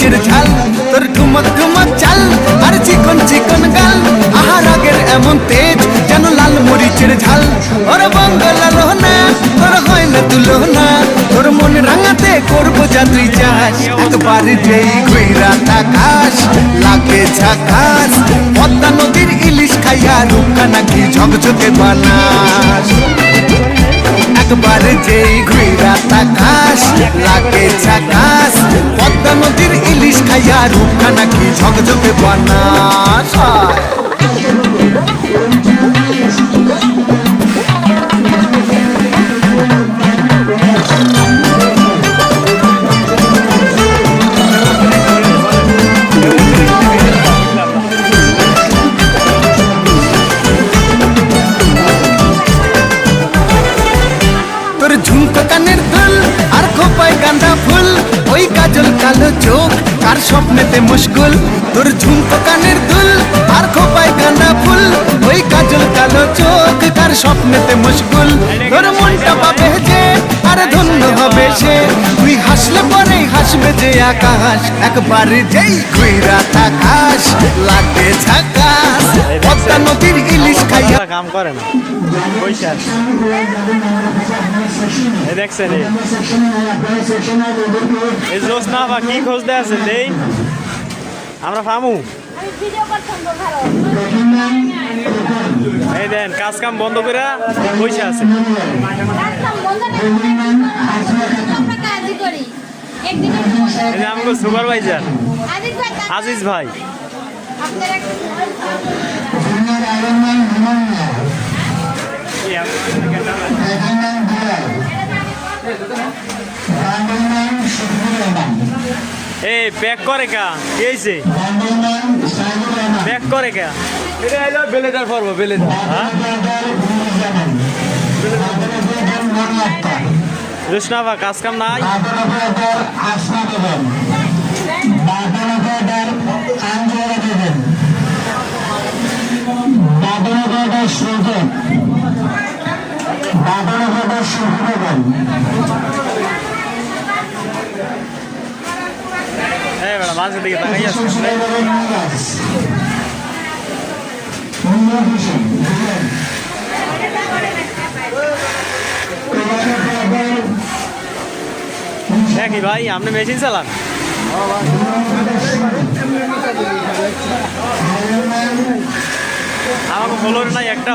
মরিচের ঝাল তোর ঠুমক ঠুমক চাল আর চিকন চিকন গাল আহার আগের এমন তেজ যেন লাল মরিচের ঝাল ওর বঙ্গলালো না তোর হয় না তুলো না তোর মন রাঙাতে করবো যা তুই চাস একবার যেই ঘুইরা তাকাস লাগে ঝাকাস পদ্মা নদীর ইলিশ খাইয়া রূপকা নাকি ঝকঝকে বানাস একবার যেই ঘুইরা তাকাস লাগে ঝাকাস পদ্মা নদীর ইলিশ খাইয়া রূপকা নাকি ঝকঝকে বানাস ঝুমকো কানের দুল আর খোপায় গাঁদা ফুল ওই কাজল কালো চোখ কার স্বপ্নেতে মুশকুল তোর ঝুমকো কানের দুল আর খোপায় গাঁদা ফুল ওই কাজল কালো চোখ কার স্বপ্নেতে মুশকুল তোর মনটা পাবে যে আর ধন্য হবে সে তুই হাসলে পরেই হাসবে যে আকাশ একবার যেই ঘুইরা তাকাস লাগে ঝাকাস পদ্মা নদীর ইলিশ খাইয়া কাম করে না পয়সা দেখছেন এই জোস না বা কি খোঁজ দেয় আছেন এই আমরা ফামু এই দেন কাজ কাম বন্ধ করে পয়সা আছে আমাকে সুপারভাইজার আজিজ ভাই এই প্যাক করে কা কি হয়েছে প্যাক করে কা এটা এলো বেলেদার পর্ব বেলেদার রুশনাবা কাজ কাম নাই মানুষের দিকে তাকাই আছে কি ভাই আপনি মেশিন চালান আমাকে ফলোর নাই একটা